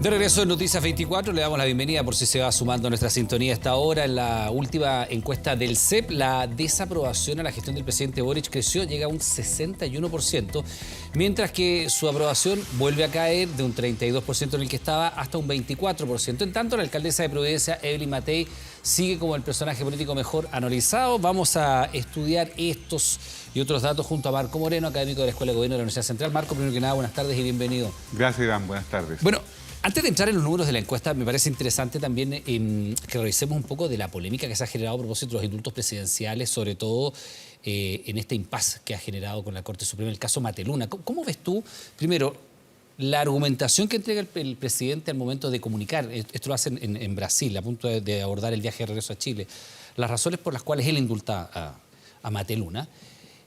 De regreso en Noticias 24, le damos la bienvenida por si se va sumando a nuestra sintonía a esta hora. En la última encuesta del CEP, la desaprobación a la gestión del presidente Boric creció, llega a un 61%, mientras que su aprobación vuelve a caer de un 32% en el que estaba hasta un 24%. En tanto, la alcaldesa de Providencia, Evelyn Matei, sigue como el personaje político mejor analizado. Vamos a estudiar estos y otros datos junto a Marco Moreno, académico de la Escuela de Gobierno de la Universidad Central. Marco, primero que nada, buenas tardes y bienvenido. Gracias, Iván. Buenas tardes. Bueno, antes de entrar en los números de la encuesta, me parece interesante también que revisemos un poco de la polémica que se ha generado a propósito de los indultos presidenciales, sobre todo en este impasse que ha generado con la Corte Suprema el caso Mateluna. ¿Cómo ves tú, primero, la argumentación que entrega el presidente al momento de comunicar? Esto lo hacen en Brasil, a punto de abordar el viaje de regreso a Chile. Las razones por las cuales él indulta a Mateluna.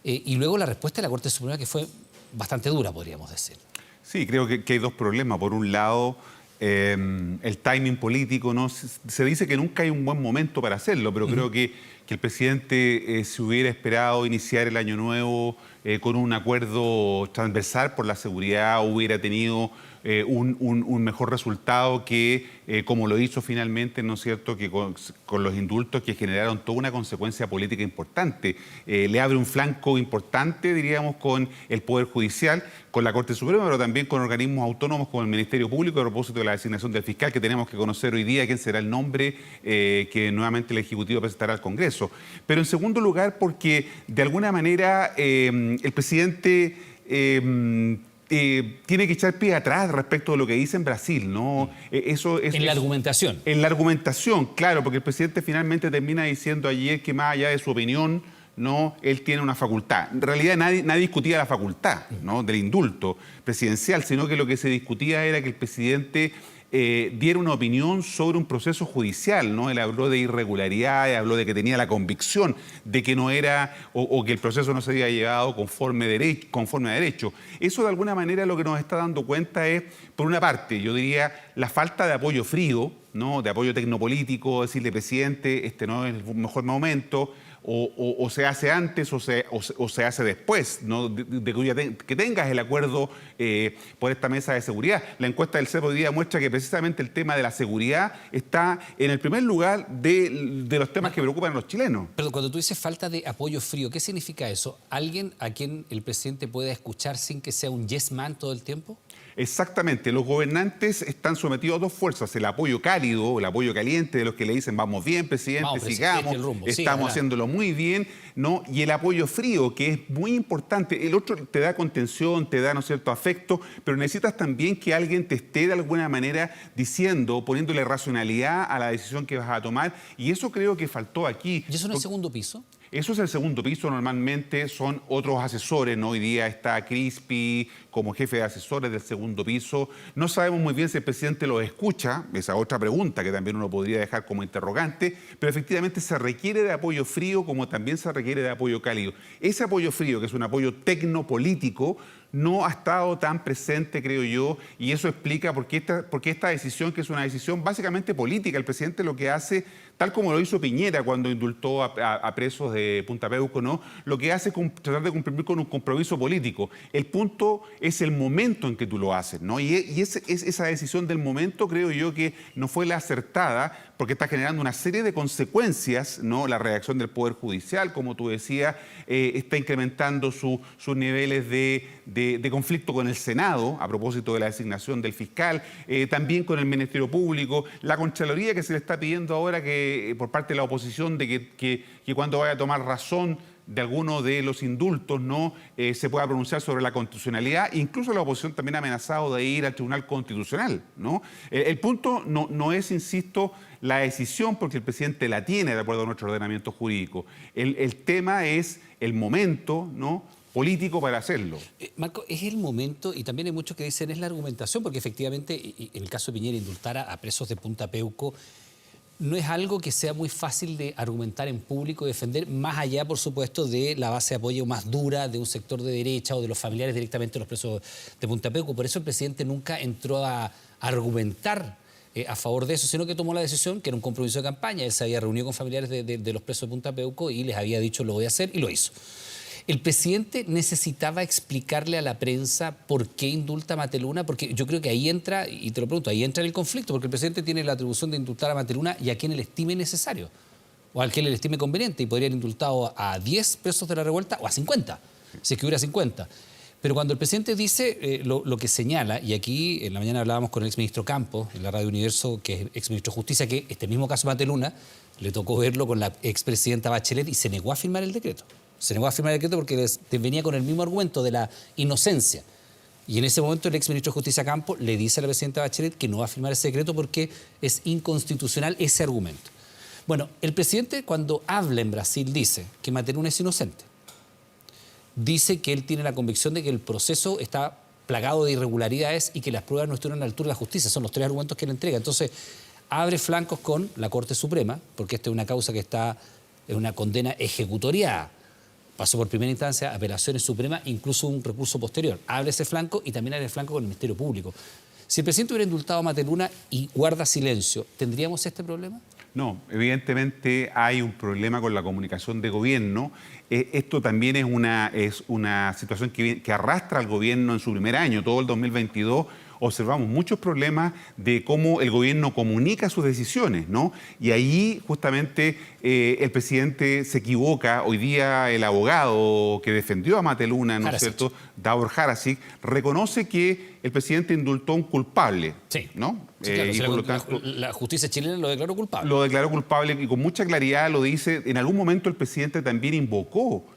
Y luego la respuesta de la Corte Suprema, que fue bastante dura, podríamos decir. Sí, creo que hay dos problemas. Por un lado, el timing político, ¿no? Se dice que nunca hay un buen momento para hacerlo, pero creo que el presidente se hubiera esperado iniciar el año nuevo con un acuerdo transversal por la seguridad, hubiera tenido un mejor resultado que, como lo hizo finalmente, ¿no es cierto?, que con los indultos que generaron toda una consecuencia política importante. Le abre un flanco importante, diríamos, con el Poder Judicial, con la Corte Suprema, pero también con organismos autónomos como el Ministerio Público, a propósito de la designación del fiscal, que tenemos que conocer hoy día quién será el nombre que nuevamente el Ejecutivo presentará al Congreso. Pero en segundo lugar, porque de alguna manera el presidente tiene que echar pie atrás respecto de lo que dice en Brasil, ¿no? Eso es, en la argumentación. En la argumentación, claro, porque el presidente finalmente termina diciendo ayer que más allá de su opinión, no, él tiene una facultad. En realidad nadie discutía la facultad, ¿no?, del indulto presidencial, sino que lo que se discutía era que el presidente diera una opinión sobre un proceso judicial, ¿no? Él habló de irregularidades, habló de que tenía la convicción de que no era, o que el proceso no se había llevado conforme a derecho. Eso de alguna manera lo que nos está dando cuenta es, por una parte, yo diría, la falta de apoyo frío, ¿no?, de apoyo tecnopolítico, decirle, presidente, este no es el mejor momento, o se hace antes o se hace después, ¿no?, de que tengas el acuerdo por esta mesa de seguridad. La encuesta del CEP hoy día muestra que precisamente el tema de la seguridad está en el primer lugar de los temas que preocupan a los chilenos. Pero cuando tú dices falta de apoyo frío, ¿qué significa eso? ¿Alguien a quien el presidente pueda escuchar sin que sea un yes man todo el tiempo? Exactamente, los gobernantes están sometidos a dos fuerzas, el apoyo cálido, el apoyo caliente de los que le dicen vamos bien, presidente, vamos, sigamos, estamos haciéndolo muy bien, ¿no? Y el apoyo frío, que es muy importante. El otro te da contención, te da, ¿no es cierto?, afecto, pero necesitas también que alguien te esté de alguna manera diciendo, poniéndole racionalidad a la decisión que vas a tomar, y eso creo que faltó aquí. ¿Y eso en el segundo piso? Eso es el segundo piso, normalmente son otros asesores, ¿no? Hoy día está Crispi como jefe de asesores del segundo piso. No sabemos muy bien si el presidente los escucha, esa otra pregunta que también uno podría dejar como interrogante, pero efectivamente se requiere de apoyo frío como también se requiere de apoyo cálido. Ese apoyo frío, que es un apoyo tecnopolítico, no ha estado tan presente, creo yo, y eso explica por qué esta decisión, que es una decisión básicamente política, el presidente lo que hace, tal como lo hizo Piñera cuando indultó a presos de Punta Peuco, ¿no?, lo que hace es tratar de cumplir con un compromiso político. El punto es el momento en que tú lo haces, ¿no? Y esa decisión del momento creo yo que no fue la acertada, porque está generando una serie de consecuencias, ¿no? La reacción del Poder Judicial, como tú decías, está incrementando sus niveles de conflicto con el Senado, a propósito de la designación del fiscal, también con el Ministerio Público, la Contraloría que se le está pidiendo ahora que por parte de la oposición de que cuando vaya a tomar razón de alguno de los indultos, ¿no?, se pueda pronunciar sobre la constitucionalidad. Incluso la oposición también ha amenazado de ir al Tribunal Constitucional, ¿no? El punto no es, insisto, la decisión, porque el presidente la tiene de acuerdo a nuestro ordenamiento jurídico. El tema es el momento, ¿no?, político para hacerlo. Marco, es el momento, y también hay muchos que dicen es la argumentación, porque efectivamente en el caso de Piñera indultar a presos de Punta Peuco no es algo que sea muy fácil de argumentar en público y defender, más allá, por supuesto, de la base de apoyo más dura de un sector de derecha o de los familiares directamente de los presos de Punta Peuco. Por eso el presidente nunca entró a argumentar a favor de eso, sino que tomó la decisión, que era un compromiso de campaña. Él se había reunido con familiares de los presos de Punta Peuco y les había dicho lo voy a hacer, y lo hizo. ¿El presidente necesitaba explicarle a la prensa por qué indulta a Mateluna? Porque yo creo que ahí entra, y te lo pregunto, ahí entra el conflicto, porque el presidente tiene la atribución de indultar a Mateluna y a quien él estime necesario, o al que él estime conveniente, y podría haber indultado a 10 presos de la revuelta o a 50, si es que hubiera 50. Pero cuando el presidente dice lo que señala, y aquí en la mañana hablábamos con el exministro Campos, en la Radio Universo, que es exministro de Justicia, que este mismo caso Mateluna le tocó verlo con la expresidenta Bachelet y se negó a firmar el decreto. Se negó a firmar el decreto porque venía con el mismo argumento de la inocencia. Y en ese momento el exministro de Justicia Campos le dice a la presidenta Bachelet que no va a firmar ese decreto porque es inconstitucional ese argumento. Bueno, el presidente cuando habla en Brasil dice que Mateluna es inocente. Dice que él tiene la convicción de que el proceso está plagado de irregularidades y que las pruebas no estuvieron a la altura de la justicia. Son los 3 argumentos que él entrega. Entonces, abre flancos con la Corte Suprema, porque esta es una causa que está en una condena ejecutoriada. Pasó por primera instancia, apelaciones supremas, incluso un recurso posterior. Abre ese flanco y también abre el flanco con el Ministerio Público. Si el presidente hubiera indultado a Mateluna y guarda silencio, ¿tendríamos este problema? No, evidentemente hay un problema con la comunicación de gobierno. Esto también es una situación que arrastra al gobierno en su primer año, todo el 2022. Observamos muchos problemas de cómo el gobierno comunica sus decisiones, ¿no? Y ahí justamente el presidente se equivoca. Hoy día el abogado que defendió a Mateluna, ¿no es cierto?, Davor Harasic, reconoce que el presidente indultó a un culpable, sí, ¿no? Sí, claro, y por lo tanto, la justicia chilena lo declaró culpable. Lo declaró culpable y con mucha claridad lo dice. En algún momento el presidente también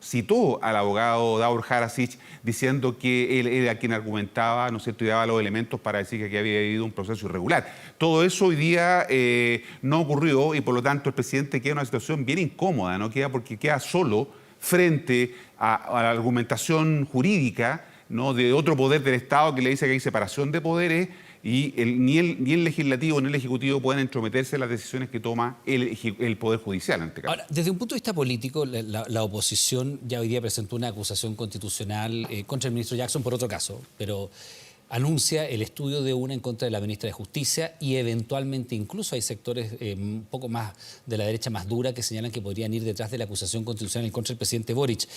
citó al abogado Davor Harasic diciendo que él era quien argumentaba, ¿no es cierto?, y daba los elementos para decir que aquí había habido un proceso irregular. Todo eso hoy día no ocurrió y por lo tanto el presidente queda en una situación bien incómoda, ¿no? Porque queda solo frente a la argumentación jurídica, ¿no?, de otro poder del Estado que le dice que hay separación de poderes y ni el legislativo ni el ejecutivo pueden entrometerse en las decisiones que toma el Poder Judicial en este caso. Ahora, desde un punto de vista político, la oposición ya hoy día presentó una acusación constitucional contra el ministro Jackson por otro caso, pero anuncia el estudio de una en contra de la ministra de Justicia y eventualmente incluso hay sectores un poco más de la derecha más dura que señalan que podrían ir detrás de la acusación constitucional en contra del presidente Boric.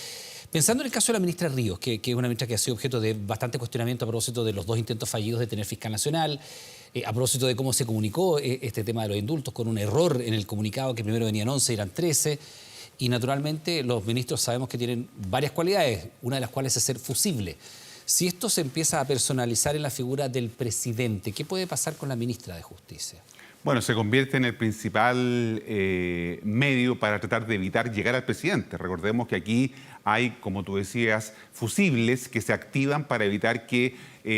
Pensando en el caso de la ministra Ríos, que es una ministra que ha sido objeto de bastante cuestionamiento a propósito de los 2 intentos fallidos de tener fiscal nacional, a propósito de cómo se comunicó este tema de los indultos con un error en el comunicado que primero venían 11 y eran 13, y naturalmente los ministros sabemos que tienen varias cualidades, una de las cuales es ser fusible. Si esto se empieza a personalizar en la figura del presidente, ¿qué puede pasar con la ministra de Justicia? Bueno, se convierte en el principal medio para tratar de evitar llegar al presidente. Recordemos que aquí hay, como tú decías, fusibles que se activan para evitar que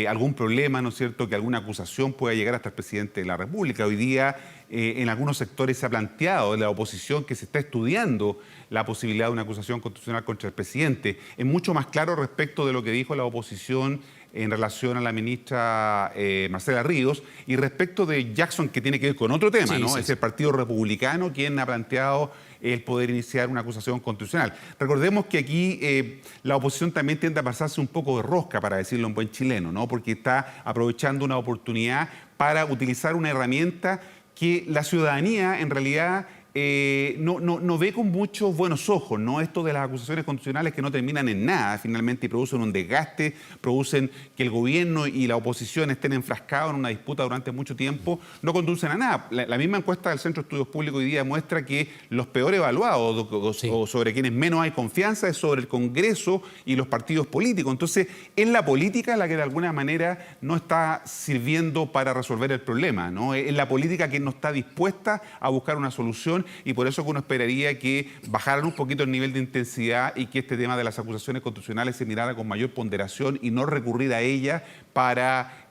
algún problema, ¿no es cierto?, que alguna acusación pueda llegar hasta el presidente de la República. Hoy día en algunos sectores se ha planteado en la oposición que se está estudiando la posibilidad de una acusación constitucional contra el presidente. Es mucho más claro respecto de lo que dijo la oposición en relación a la ministra Marcela Ríos y respecto de Jackson, que tiene que ver con otro tema, sí, ¿no? Sí, es el Partido Republicano quien ha planteado el poder iniciar una acusación constitucional. Recordemos que aquí la oposición también tiende a pasarse un poco de rosca, para decirlo en buen chileno, ¿no? Porque está aprovechando una oportunidad para utilizar una herramienta que la ciudadanía en realidad no ve con muchos buenos ojos, ¿no? Esto de las acusaciones constitucionales que no terminan en nada finalmente y producen un desgaste, producen que el gobierno y la oposición estén enfrascados en una disputa durante mucho tiempo, no conducen a nada. La misma encuesta del Centro de Estudios Públicos hoy día muestra que los peor evaluados o sobre quienes menos hay confianza es sobre el Congreso y los partidos políticos. Entonces, es la política la que de alguna manera no está sirviendo para resolver el problema, ¿no? Es la política que no está dispuesta a buscar una solución y por eso que uno esperaría que bajaran un poquito el nivel de intensidad y que este tema de las acusaciones constitucionales se mirara con mayor ponderación y no recurrir a ella para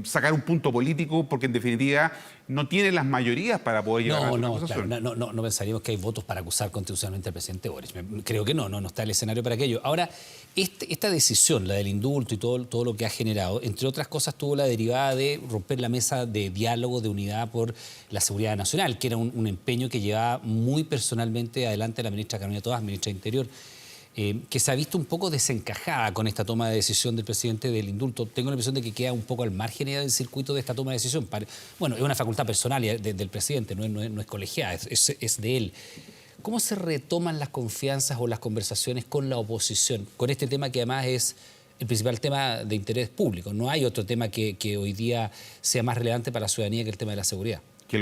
sacar un punto político, porque en definitiva no tiene las mayorías para poder llegar a la acusación. Claro, no pensaríamos que hay votos para acusar constitucionalmente al presidente Boric. Creo que no está el escenario para aquello. Ahora, esta decisión, la del indulto y todo lo que ha generado, entre otras cosas, tuvo la derivada de romper la mesa de diálogo, de unidad por la seguridad nacional, que era un empeño que llevaba muy personalmente adelante la ministra Carolina Toás, ministra de Interior, que se ha visto un poco desencajada con esta toma de decisión del presidente del indulto. Tengo la impresión de que queda un poco al margen del circuito de esta toma de decisión. Bueno, es una facultad personal del presidente, no es colegiada, es de él. ¿Cómo se retoman las confianzas o las conversaciones con la oposición? Con este tema que además es el principal tema de interés público. No hay otro tema que hoy día sea más relevante para la ciudadanía que el tema de la seguridad. Que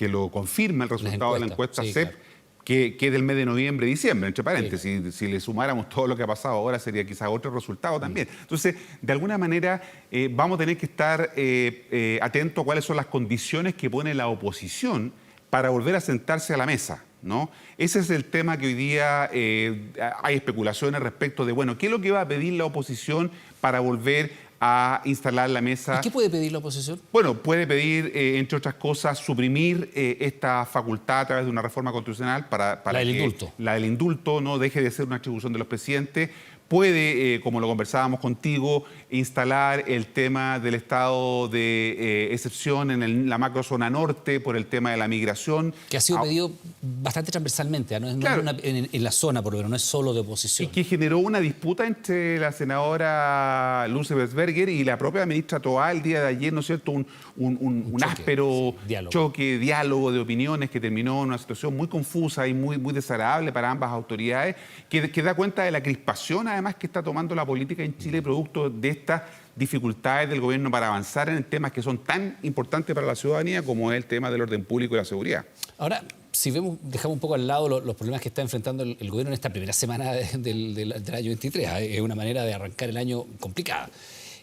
lo confirma el resultado de la encuesta sí, CEP, claro. que es del mes de noviembre, diciembre, entre paréntesis. Sí. Si le sumáramos todo lo que ha pasado ahora, sería quizás otro resultado también. Entonces, de alguna manera, vamos a tener que estar atentos a cuáles son las condiciones que pone la oposición para volver a sentarse a la mesa, ¿no? Ese es el tema que hoy día hay especulaciones respecto de, bueno, ¿qué es lo que va a pedir la oposición para volver a instalar la mesa? ¿Y qué puede pedir la oposición? Bueno, puede pedir, entre otras cosas, suprimir esta facultad a través de una reforma constitucional para la del que indulto. La del indulto no deje de ser una atribución de los presidentes. Puede, como lo conversábamos contigo, instalar el tema del estado de excepción en la macrozona norte por el tema de la migración. Que ha sido pedido bastante transversalmente, ¿no? Claro. En la zona, por lo menos, no es solo de oposición. Y que generó una disputa entre la senadora Luce Besberger y la propia ministra Toá el día de ayer, ¿no es cierto? Un áspero diálogo de opiniones que terminó en una situación muy confusa y muy desagradable para ambas autoridades, que da cuenta de la crispación, además, que está tomando la política en Chile producto de estas dificultades del gobierno para avanzar en temas que son tan importantes para la ciudadanía como es el tema del orden público y la seguridad. Ahora, si dejamos un poco al lado los problemas que está enfrentando el gobierno en esta primera semana del año 23, es una manera de arrancar el año complicada.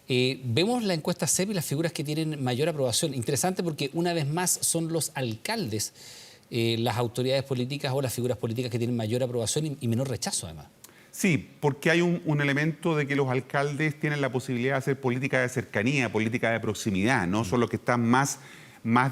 Vemos la encuesta CEP y las figuras que tienen mayor aprobación. Interesante porque una vez más son los alcaldes, las autoridades políticas o las figuras políticas que tienen mayor aprobación y menor rechazo además. Sí, porque hay un elemento de que los alcaldes tienen la posibilidad de hacer política de cercanía, política de proximidad, ¿no? Son los que están más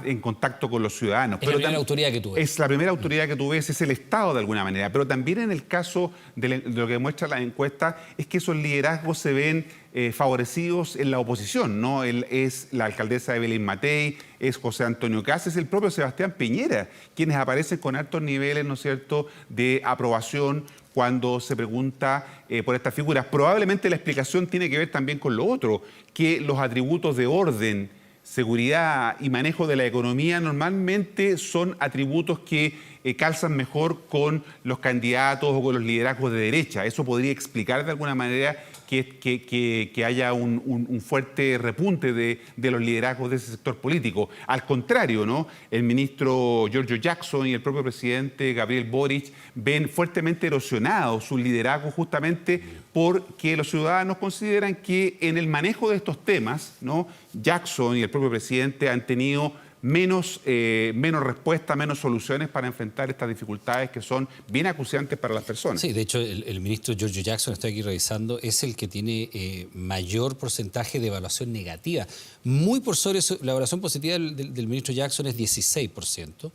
en contacto con los ciudadanos. Es la primera autoridad que tú ves. Es la primera autoridad que tú ves, es el Estado de alguna manera. Pero también en el caso de lo que muestra la encuesta es que esos liderazgos se ven favorecidos en la oposición, ¿no? Es la alcaldesa Evelyn Matei, es José Antonio Kast, es el propio Sebastián Piñera, quienes aparecen con altos niveles, ¿no es cierto?, de aprobación cuando se pregunta por estas figuras. Probablemente la explicación tiene que ver también con lo otro, que los atributos de orden, seguridad y manejo de la economía normalmente son atributos que calzan mejor con los candidatos o con los liderazgos de derecha. Eso podría explicar de alguna manera que haya un fuerte repunte de los liderazgos de ese sector político. Al contrario, ¿no? El ministro Giorgio Jackson y el propio presidente Gabriel Boric ven fuertemente erosionado su liderazgo justamente porque los ciudadanos consideran que en el manejo de estos temas, ¿no? Jackson y el propio presidente han tenido menos respuesta, menos soluciones para enfrentar estas dificultades que son bien acuciantes para las personas. Sí, de hecho, el ministro Giorgio Jackson, estoy aquí revisando, es el que tiene mayor porcentaje de evaluación negativa. Muy por sobre eso, la evaluación positiva del ministro Jackson es 16%,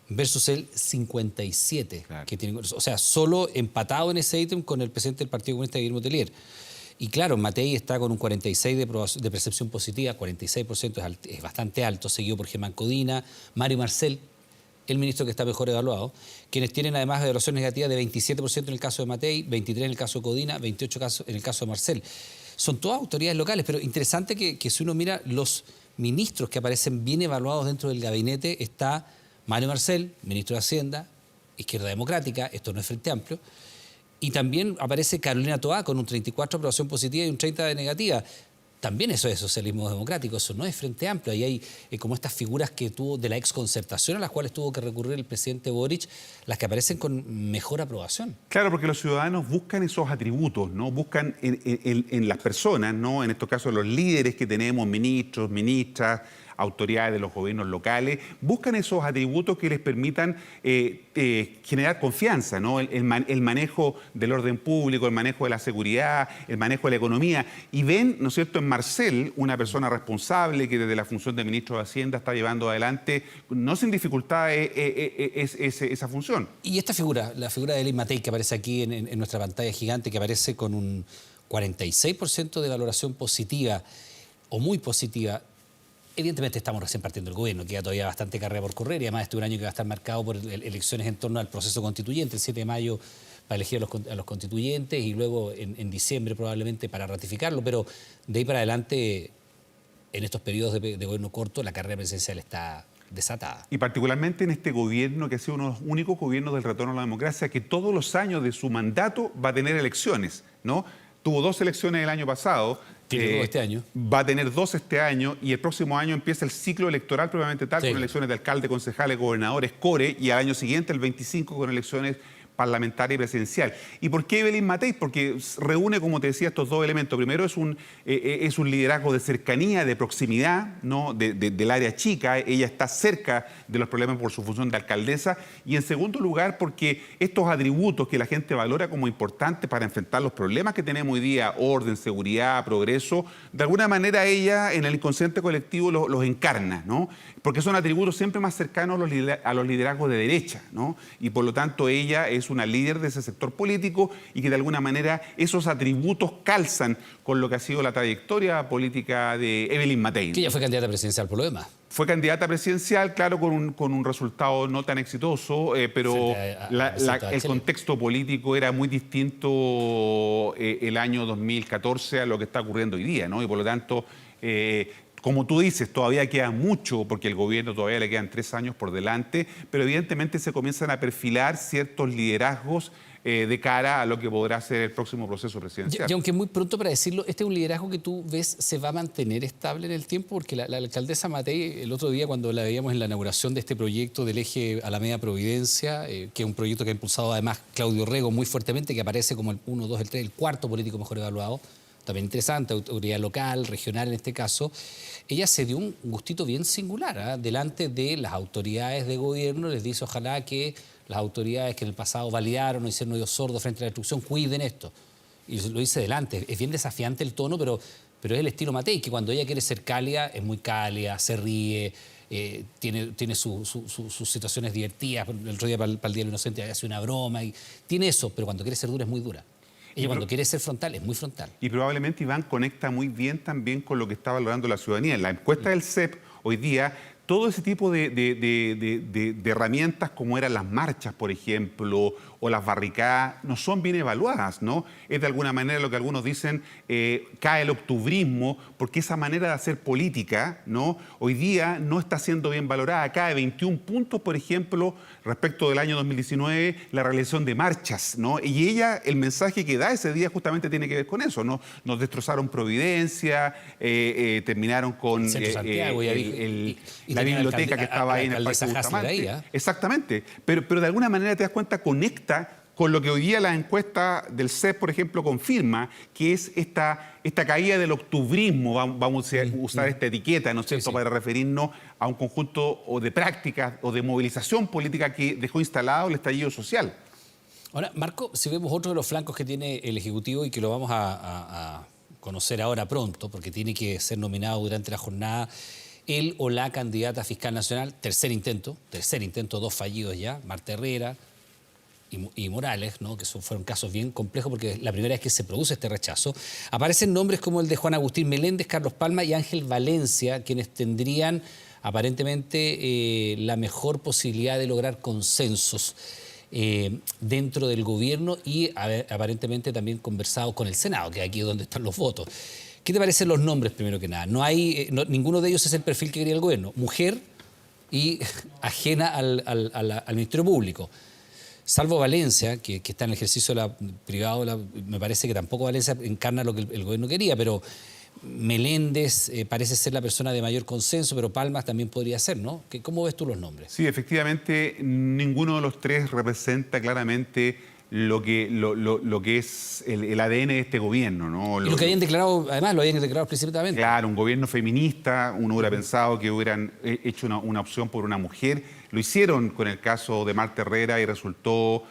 versus el 57%, claro, que tiene, o sea, solo empatado en ese ítem con el presidente del Partido Comunista, Guillermo Tellier. Y claro, Matei está con un 46% de percepción positiva, 46% es bastante alto, seguido por Germán Codina, Mario Marcel, el ministro que está mejor evaluado, quienes tienen además evaluación negativa de 27% en el caso de Matei, 23% en el caso de Codina, 28% en el caso de Marcel. Son todas autoridades locales, pero interesante que si uno mira los ministros que aparecen bien evaluados dentro del gabinete, está Mario Marcel, ministro de Hacienda, Izquierda Democrática, esto no es Frente Amplio, y también aparece Carolina Toá con un 34% de aprobación positiva y un 30% de negativa. También eso es socialismo democrático, eso no es Frente Amplio. Ahí hay como estas figuras que tuvo de la exconcertación a las cuales tuvo que recurrir el presidente Boric, las que aparecen con mejor aprobación. Claro, porque los ciudadanos buscan esos atributos, ¿no? Buscan en las personas, ¿no? En estos casos los líderes que tenemos, ministros, ministras, autoridades de los gobiernos locales, buscan esos atributos que les permitan generar confianza, ¿no? El manejo del orden público, el manejo de la seguridad, el manejo de la economía. Y ven, ¿no es cierto?, en Marcel, una persona responsable que desde la función de ministro de Hacienda está llevando adelante, no sin dificultad, esa función. Y esta figura, la figura de Evelyn Matei, que aparece aquí en nuestra pantalla gigante, que aparece con un 46% de valoración positiva o muy positiva. Evidentemente estamos recién partiendo del gobierno, queda todavía bastante carrera por correr y además este es un año que va a estar marcado por elecciones en torno al proceso constituyente, el 7 de mayo para elegir a los constituyentes y luego en diciembre probablemente para ratificarlo, pero de ahí para adelante, en estos periodos de gobierno corto, la carrera presidencial está desatada. Y particularmente en este gobierno que ha sido uno de los únicos gobiernos del retorno a la democracia que todos los años de su mandato va a tener elecciones, ¿no? Tuvo 2 elecciones el año pasado. Tiene 2 este año. Va a tener 2 este año y el próximo año empieza el ciclo electoral propiamente tal, con elecciones de alcalde, concejales, gobernadores, core, y al año siguiente, el 25, con elecciones parlamentaria y presidencial. ¿Y por qué Evelyn Matei? Porque reúne, como te decía, estos 2 elementos. Primero, es un liderazgo de cercanía, de proximidad, ¿no? Del área chica. Ella está cerca de los problemas por su función de alcaldesa. Y en segundo lugar, porque estos atributos que la gente valora como importantes para enfrentar los problemas que tenemos hoy día, orden, seguridad, progreso, de alguna manera ella en el inconsciente colectivo los encarna, ¿no? Porque son atributos siempre más cercanos a los liderazgos de derecha, ¿no? Y por lo tanto ella es una líder de ese sector político y que de alguna manera esos atributos calzan con lo que ha sido la trayectoria política de Evelyn Matei. Que ella fue candidata presidencial por lo demás. Fue candidata presidencial, claro, con un resultado no tan exitoso, pero el contexto político era muy distinto el año 2014 a lo que está ocurriendo hoy día, ¿no? Y por lo tanto, como tú dices, todavía queda mucho, porque el gobierno todavía le quedan 3 años por delante, pero evidentemente se comienzan a perfilar ciertos liderazgos de cara a lo que podrá ser el próximo proceso presidencial. Y aunque muy pronto para decirlo, este es un liderazgo que tú ves se va a mantener estable en el tiempo, porque la alcaldesa Matei, el otro día cuando la veíamos en la inauguración de este proyecto del eje Alameda Providencia, que es un proyecto que ha impulsado además Claudio Rego muy fuertemente, que aparece como el 1, 2, el 3, el 4 político mejor evaluado, también interesante, autoridad local, regional en este caso, ella se dio un gustito bien singular, ¿eh? Delante de las autoridades de gobierno, les dice ojalá que las autoridades que en el pasado validaron o hicieron oídos sordos frente a la destrucción cuiden esto. Y lo dice delante, es bien desafiante el tono, pero es el estilo Matei, que cuando ella quiere ser cálida, es muy cálida, se ríe, tiene sus situaciones divertidas. El otro día para el Día del Inocente hace una broma, y tiene eso, pero cuando quiere ser dura es muy dura. Ella cuando quiere ser frontal es muy frontal. Y probablemente Iván conecta muy bien también con lo que está valorando la ciudadanía. En la encuesta del CEP hoy día, todo ese tipo de herramientas como eran las marchas, por ejemplo, o las barricadas, no son bien evaluadas, ¿no? Es de alguna manera lo que algunos dicen, cae el octubrismo, porque esa manera de hacer política, ¿no? Hoy día no está siendo bien valorada. Cae 21 puntos, por ejemplo, respecto del año 2019, la realización de marchas, ¿no? Y ella, el mensaje que da ese día justamente tiene que ver con eso, ¿no? Nos destrozaron Providencia, terminaron con la biblioteca que estaba ahí en el Parque Bustamante. Exactamente, pero de alguna manera te das cuenta, conecta con lo que hoy día la encuesta del CEP, por ejemplo, confirma, que es esta caída del octubrismo, vamos a usar esta etiqueta, ¿no es cierto?, para referirnos a un conjunto o de prácticas o de movilización política que dejó instalado el estallido social. Ahora, Marco, si vemos otro de los flancos que tiene el Ejecutivo y que lo vamos a conocer ahora pronto, porque tiene que ser nominado durante la jornada, él o la candidata fiscal nacional, tercer intento, 2 fallidos ya, Marta Herrera y Morales, ¿no? Que fueron casos bien complejos porque es la primera vez que se produce este rechazo. Aparecen nombres como el de Juan Agustín Meléndez, Carlos Palma y Ángel Valencia, quienes tendrían aparentemente la mejor posibilidad de lograr consensos dentro del gobierno y aparentemente también conversado con el Senado, que es aquí donde están los votos. ¿Qué te parecen los nombres, primero que nada? Ninguno de ellos es el perfil que quería el gobierno. Mujer y ajena al Ministerio Público. Salvo Valencia, que está en el ejercicio privado, me parece que tampoco Valencia encarna lo que el gobierno quería, pero Meléndez parece ser la persona de mayor consenso, pero Palmas también podría ser, ¿no? ¿Cómo ves tú los nombres? Sí, efectivamente, ninguno de los 3 representa claramente lo que es el ADN de este gobierno, ¿no? Y lo que habían declarado, además, lo habían declarado explícitamente. Claro, un gobierno feminista, uno hubiera pensado que hubieran hecho una opción por una mujer. Lo hicieron con el caso de Marta Herrera y resultó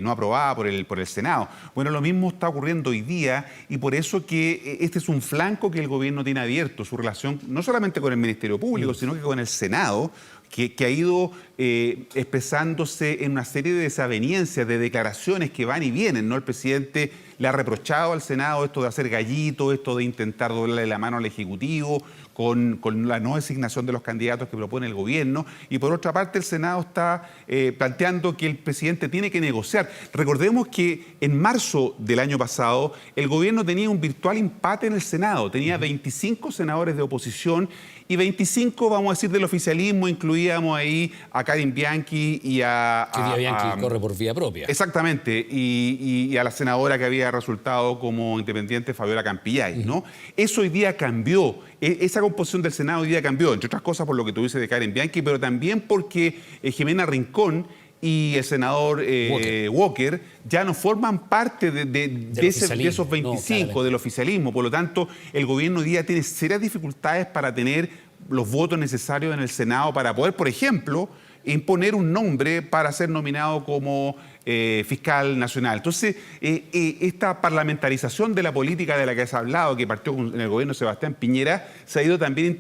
no aprobada por el Senado. Bueno, lo mismo está ocurriendo hoy día y por eso que este es un flanco que el gobierno tiene abierto, su relación no solamente con el Ministerio Público, sino que con el Senado, que ha ido expresándose en una serie de desavenencias, de declaraciones que van y vienen, ¿no? El presidente le ha reprochado al Senado esto de hacer gallito, esto de intentar doblarle la mano al Ejecutivo con la no designación de los candidatos que propone el gobierno. Y por otra parte, el Senado está planteando que el presidente tiene que negociar. Recordemos que en marzo del año pasado, el gobierno tenía un virtual empate en el Senado. Tenía 25 senadores de oposición Y 25, vamos a decir, del oficialismo, incluíamos ahí a Karin Bianchi y a... Que día Bianchi corre por vía propia. Exactamente, y a la senadora que había resultado como independiente, Fabiola Campillay, ¿no? Eso hoy día cambió, esa composición del Senado hoy día cambió, entre otras cosas por lo que tú dices de Karin Bianchi, pero también porque Jimena Rincón y el senador Walker ya no forman parte de esos 25 del oficialismo. Por lo tanto, el gobierno hoy día tiene serias dificultades para tener los votos necesarios en el Senado para poder, por ejemplo, imponer un nombre para ser nominado como fiscal nacional. Entonces, esta parlamentarización de la política de la que se ha hablado, que partió en el gobierno de Sebastián Piñera, se ha ido también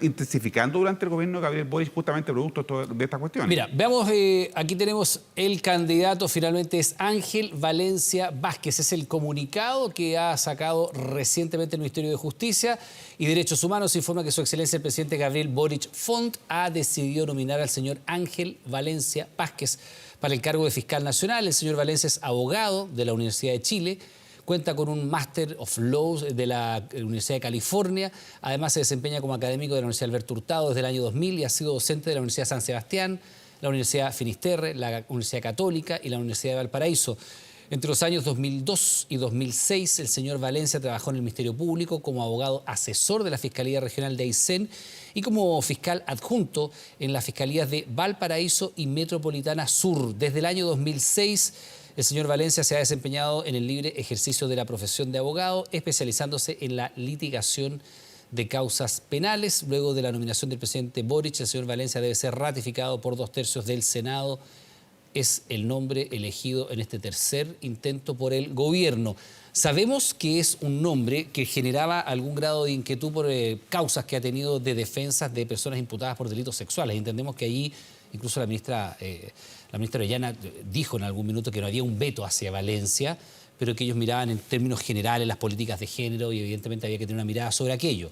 intensificando durante el gobierno de Gabriel Boric, justamente producto de esta cuestión. Mira, veamos, aquí tenemos el candidato, finalmente es Ángel Valencia Vázquez. Es el comunicado que ha sacado recientemente el Ministerio de Justicia y Derechos Humanos. Informa que Su Excelencia el presidente Gabriel Boric Font ha decidido nominar al señor Ángel Valencia Vázquez para el cargo de fiscal nacional. El señor Valencia es abogado de la Universidad de Chile, cuenta con un Master of Laws de la Universidad de California, además se desempeña como académico de la Universidad Alberto Hurtado desde el año 2000 y ha sido docente de la Universidad San Sebastián, la Universidad Finisterre, la Universidad Católica y la Universidad de Valparaíso. Entre los años 2002 y 2006, el señor Valencia trabajó en el Ministerio Público como abogado asesor de la Fiscalía Regional de Aysén y como fiscal adjunto en las Fiscalías de Valparaíso y Metropolitana Sur. Desde el año 2006, el señor Valencia se ha desempeñado en el libre ejercicio de la profesión de abogado, especializándose en la litigación de causas penales. Luego de la nominación del presidente Boric, el señor Valencia debe ser ratificado por 2/3 del Senado. Es el nombre elegido en este tercer intento por el gobierno. Sabemos que es un nombre que generaba algún grado de inquietud por causas que ha tenido de defensas de personas imputadas por delitos sexuales. Entendemos que allí incluso la ministra Orellana dijo en algún minuto que no había un veto hacia Valencia, pero que ellos miraban en términos generales las políticas de género y evidentemente había que tener una mirada sobre aquello.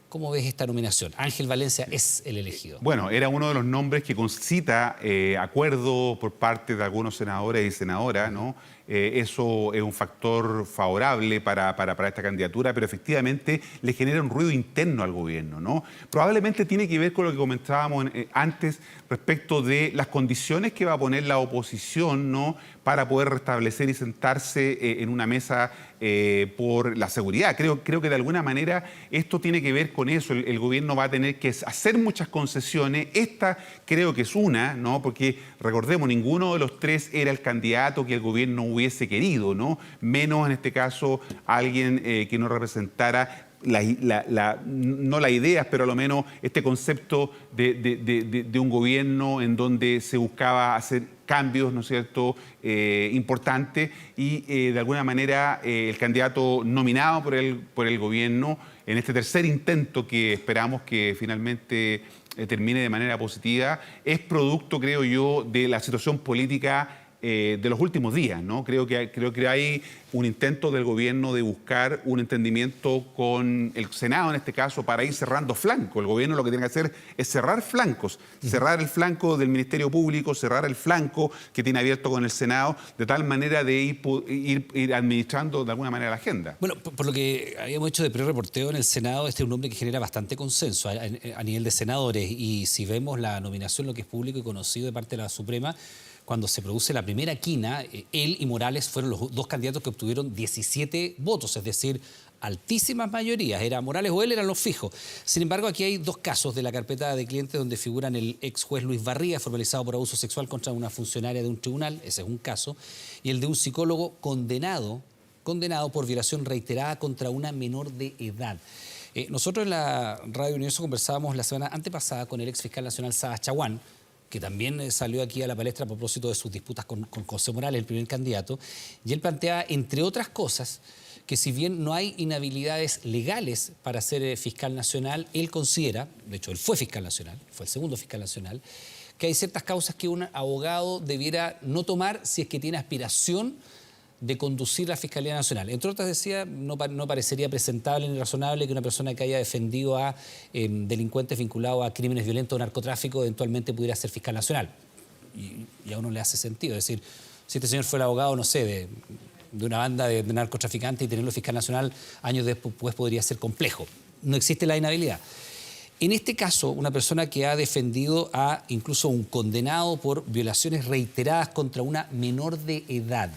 ¿Cómo ves esta nominación? Ángel Valencia es el elegido. Bueno, era uno de los nombres que concita acuerdo por parte de algunos senadores y senadoras, ¿no? Eso es un factor favorable para esta candidatura, pero efectivamente le genera un ruido interno al gobierno, ¿no? Probablemente tiene que ver con lo que comentábamos antes respecto de las condiciones que va a poner la oposición, ¿no?, para poder restablecer y sentarse en una mesa por la seguridad. Creo que de alguna manera esto tiene que ver con eso. El gobierno va a tener que hacer muchas concesiones. Esta creo que es una, ¿no? Porque recordemos, ninguno de los tres era el candidato que el gobierno hubiese querido, ¿no? Menos en este caso alguien que no representara no las ideas, pero a lo menos este concepto de un gobierno en donde se buscaba hacer cambios, ¿no es cierto?, importantes y de alguna manera el candidato nominado por el gobierno en este tercer intento que esperamos que finalmente termine de manera positiva es producto, creo yo, de la situación política de los últimos días, ¿no? Creo que hay un intento del gobierno de buscar un entendimiento con el Senado, en este caso, para ir cerrando flancos. El gobierno lo que tiene que hacer es cerrar flancos, cerrar el flanco del Ministerio Público, cerrar el flanco que tiene abierto con el Senado, de tal manera de ir administrando de alguna manera la agenda. Bueno, por lo que habíamos hecho de pre-reporteo en el Senado, este es un nombre que genera bastante consenso a nivel de senadores, y si vemos la nominación, lo que es público y conocido de parte de la Suprema, cuando se produce la primera quina, él y Morales fueron los dos candidatos que obtuvieron 17 votos, es decir, altísimas mayorías. Era Morales o él, eran los fijos. Sin embargo, aquí hay dos casos de la carpeta de clientes donde figuran el ex juez Luis Barría, formalizado por abuso sexual contra una funcionaria de un tribunal, ese es un caso, y el de un psicólogo condenado por violación reiterada contra una menor de edad. Nosotros en la Radio Universo conversábamos la semana antepasada con el ex fiscal nacional Sabas Chaguán, que también salió aquí a la palestra a propósito de sus disputas con José Morales, el primer candidato, y él plantea, entre otras cosas, que si bien no hay inhabilidades legales para ser fiscal nacional, él considera, de hecho él fue fiscal nacional, fue el segundo fiscal nacional, que hay ciertas causas que un abogado debiera no tomar si es que tiene aspiración de conducir la Fiscalía Nacional. Entre otras, decía, no parecería presentable ni razonable que una persona que haya defendido a delincuentes vinculados a crímenes violentos o narcotráfico eventualmente pudiera ser fiscal nacional. Y a uno le hace sentido. Es decir, si este señor fue el abogado, no sé, de una banda de narcotraficantes y tenerlo fiscal nacional años después podría ser complejo. No existe la inhabilidad. En este caso, una persona que ha defendido a incluso un condenado por violaciones reiteradas contra una menor de edad,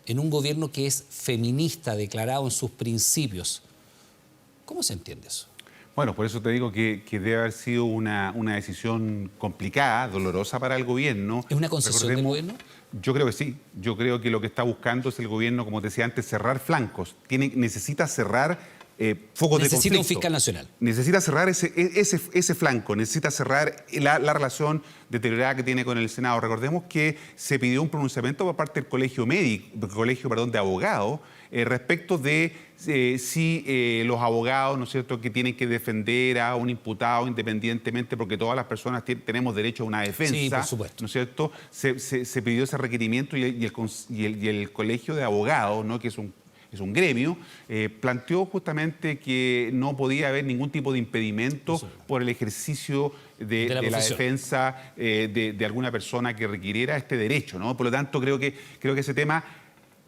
en un gobierno que es feminista, declarado en sus principios. ¿Cómo se entiende eso? Bueno, por eso te digo que debe haber sido una decisión complicada, dolorosa para el gobierno. ¿Es una concesión del gobierno? Yo creo que sí. Yo creo que lo que está buscando es el gobierno, como te decía antes, cerrar flancos. Necesita cerrar focos de conflicto. Necesita un fiscal nacional. Necesita cerrar ese flanco, necesita cerrar la relación deteriorada que tiene con el Senado. Recordemos que se pidió un pronunciamiento por parte del colegio de abogados respecto de si los abogados, ¿no es cierto?, que tienen que defender a un imputado independientemente, porque todas las personas tenemos derecho a una defensa. Sí, por supuesto. ¿No es cierto? Se pidió ese requerimiento y el colegio de abogados, ¿no?, que es un gremio, planteó justamente que no podía haber ningún tipo de impedimento por el ejercicio de la defensa de alguna persona que requiriera este derecho, ¿no? Por lo tanto, creo que ese tema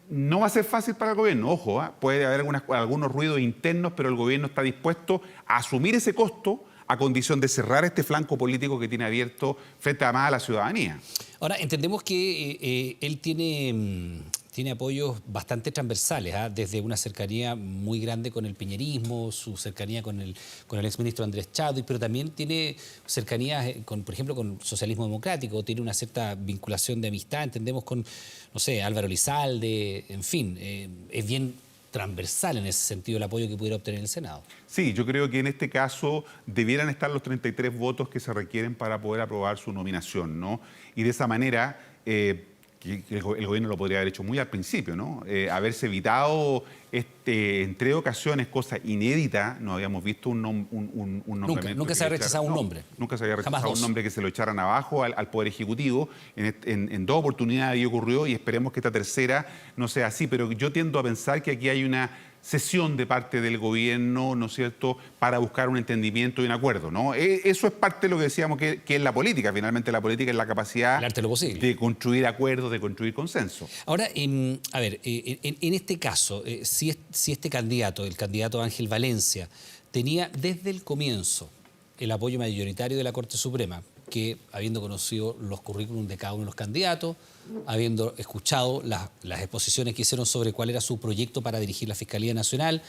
no va a ser fácil para el gobierno. Ojo, puede haber algunos ruidos internos, pero el gobierno está dispuesto a asumir ese costo a condición de cerrar este flanco político que tiene abierto frente a la ciudadanía. Ahora, entendemos que él tiene apoyos bastante transversales, desde una cercanía muy grande con el piñerismo, su cercanía con el exministro Andrés Chadwick, pero también tiene cercanías, por ejemplo, con socialismo democrático, tiene una cierta vinculación de amistad, entendemos, con, no sé, Álvaro Elizalde, en fin, es bien transversal en ese sentido el apoyo que pudiera obtener el Senado. Sí, yo creo que en este caso debieran estar los 33 votos que se requieren para poder aprobar su nominación, ¿no? Y de esa manera que el gobierno lo podría haber hecho muy al principio, ¿no? Haberse evitado en 3 ocasiones, cosa inédita, no habíamos visto un nombramiento. Nunca se había rechazado un nombre. Nunca se había rechazado un nombre que se lo echaran abajo al Poder Ejecutivo. En 2 oportunidades ocurrió y esperemos que esta tercera no sea así, pero yo tiendo a pensar que aquí hay una cesión de parte del gobierno, ¿no es cierto?, para buscar un entendimiento y un acuerdo, ¿no? Eso es parte de lo que decíamos que es la política. Finalmente la política es la capacidad de construir acuerdos, de construir consenso. Ahora, a ver, en este caso, si este candidato, el candidato Ángel Valencia, tenía desde el comienzo el apoyo mayoritario de la Corte Suprema, que habiendo conocido los currículums de cada uno de los candidatos, habiendo escuchado las exposiciones que hicieron sobre cuál era su proyecto para dirigir la Fiscalía Nacional,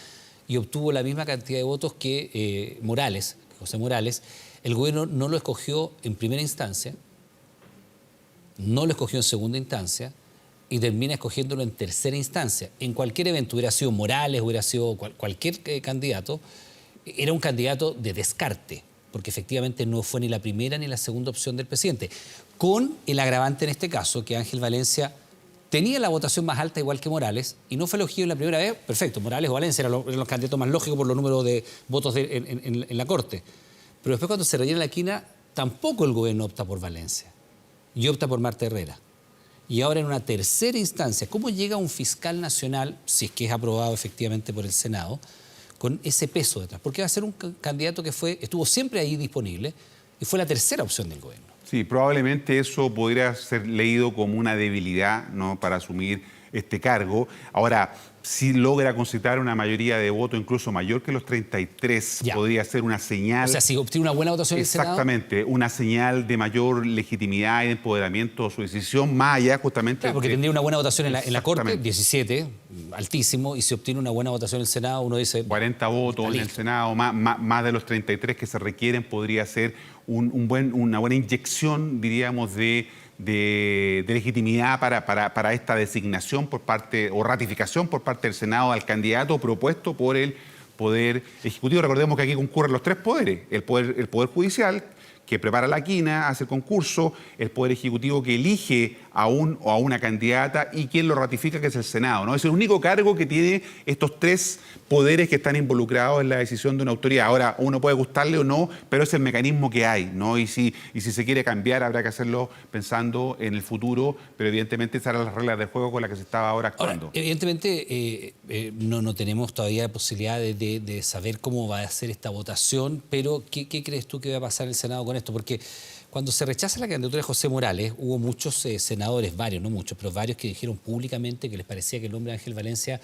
y obtuvo la misma cantidad de votos que José Morales, el gobierno no lo escogió en primera instancia, no lo escogió en segunda instancia, y termina escogiéndolo en tercera instancia. En cualquier evento, hubiera sido Morales, hubiera sido cualquier candidato, era un candidato de descarte, porque efectivamente no fue ni la primera ni la segunda opción del presidente, con el agravante en este caso que Ángel Valencia tenía la votación más alta igual que Morales y no fue elegido en la primera vez. Perfecto, Morales o Valencia eran los candidatos más lógicos por los números de votos en la Corte, pero después cuando se rellena la quina tampoco el gobierno opta por Valencia y opta por Marta Herrera. Y ahora en una tercera instancia, ¿cómo llega un fiscal nacional, si es que es aprobado efectivamente por el Senado, con ese peso detrás? Porque va a ser un candidato que estuvo siempre ahí disponible y fue la tercera opción del gobierno. Sí, probablemente eso podría ser leído como una debilidad, ¿no?, para asumir este cargo. Ahora, si logra concentrar una mayoría de votos incluso mayor que los 33, podría ser una señal... O sea, si obtiene una buena votación en el Senado... Exactamente, una señal de mayor legitimidad y de empoderamiento de su decisión, más allá justamente... Claro, porque tendría una buena votación en la Corte, 17, altísimo, y si obtiene una buena votación en el Senado, uno dice... 40 votos en el Senado, más de los 33 que se requieren, podría ser una buena inyección, diríamos, de legitimidad para esta designación por parte, o ratificación por parte del Senado al candidato propuesto por el Poder Ejecutivo. Recordemos que aquí concurren los 3 poderes, el poder Judicial, que prepara la quina, hace el concurso, el Poder Ejecutivo que elige a un o a una candidata y quien lo ratifica, que es el Senado, ¿no? Es el único cargo que tiene estos 3 poderes que están involucrados en la decisión de una autoridad. Ahora, uno puede gustarle o no, pero es el mecanismo que hay, ¿no? Y si se quiere cambiar, habrá que hacerlo pensando en el futuro, pero evidentemente esas eran las reglas del juego con las que se estaba ahora actuando. Ahora, evidentemente no tenemos todavía posibilidad de saber cómo va a ser esta votación, pero ¿qué crees tú que va a pasar en el Senado con esto? Porque cuando se rechaza la candidatura de José Morales, hubo muchos senadores, varios, no muchos, pero varios que dijeron públicamente que les parecía que el nombre de Ángel Valencia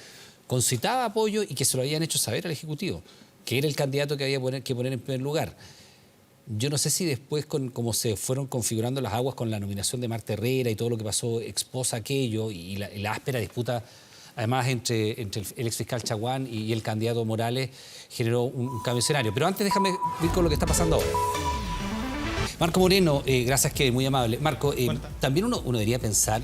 concitaba apoyo y que se lo habían hecho saber al Ejecutivo. que era el candidato que había que poner en primer lugar. Yo no sé si después, como se fueron configurando las aguas con la nominación de Marta Herrera y todo lo que pasó exposa aquello y la áspera disputa, además, entre el exfiscal Chaguán y el candidato Morales, generó un cambio de escenario. Pero antes déjame ir con lo que está pasando ahora. Marco Moreno, gracias, que muy amable. Marco, también uno debería pensar,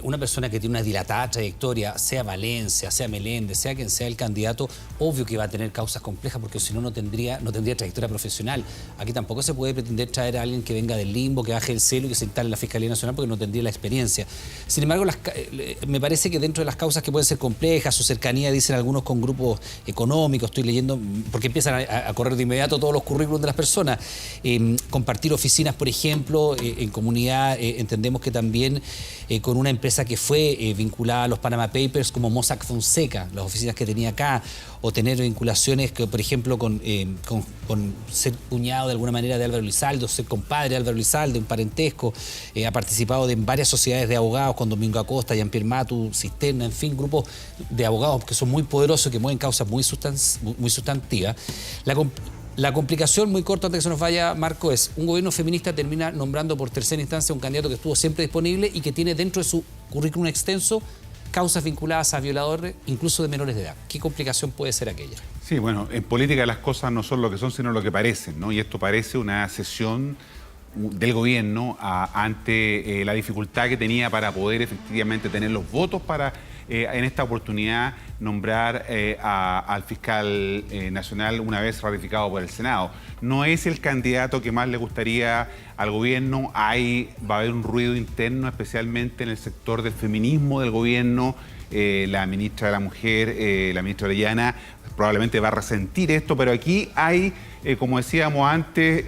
una persona que tiene una dilatada trayectoria, sea Valencia, sea Meléndez, sea quien sea el candidato, obvio que va a tener causas complejas, porque si no, no tendría trayectoria profesional. Aquí tampoco se puede pretender traer a alguien que venga del limbo, que baje el celo y que se instale en la Fiscalía Nacional, porque no tendría la experiencia. Sin embargo, me parece que dentro de las causas que pueden ser complejas, su cercanía, dicen algunos, con grupos económicos, estoy leyendo, porque empiezan a correr de inmediato todos los currículums de las personas. Compartir oficinas, por ejemplo, en comunidad, entendemos que también con una empresa que fue vinculada a los Panama Papers, como Mossack Fonseca, las oficinas que tenía acá, o tener vinculaciones, que, por ejemplo, con ser cuñado de alguna manera de Álvaro Elizalde, ser compadre de Álvaro Elizalde, un parentesco, ha participado en varias sociedades de abogados con Domingo Acosta, Jean-Pierre Matu, Cisterna, en fin, grupos de abogados que son muy poderosos, que mueven causas muy sustantivas. La complicación, muy corta antes que se nos vaya, Marco, es un gobierno feminista termina nombrando por tercera instancia un candidato que estuvo siempre disponible y que tiene dentro de su currículum extenso causas vinculadas a violadores, incluso de menores de edad. ¿Qué complicación puede ser aquella? Sí, bueno, en política las cosas no son lo que son, sino lo que parecen, ¿no? Y esto parece una cesión del gobierno ante la dificultad que tenía para poder efectivamente tener los votos para en esta oportunidad nombrar al fiscal nacional una vez ratificado por el Senado. No es el candidato que más le gustaría al gobierno. Va a haber un ruido interno, especialmente en el sector del feminismo del gobierno. La ministra de la Mujer, la ministra Orellana, probablemente va a resentir esto, pero aquí hay, como decíamos antes,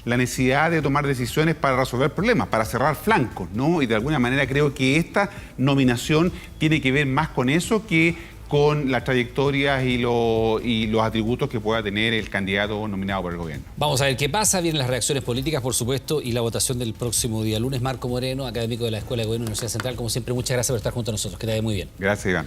la necesidad de tomar decisiones para resolver problemas, para cerrar flancos, ¿no? Y de alguna manera creo que esta nominación tiene que ver más con eso que con las trayectorias y los atributos que pueda tener el candidato nominado por el gobierno. Vamos a ver qué pasa. Vienen las reacciones políticas, por supuesto, y la votación del próximo día lunes. Marco Moreno, académico de la Escuela de Gobierno de la Universidad Central, como siempre, muchas gracias por estar junto a nosotros. Que te vaya muy bien. Gracias, Iván.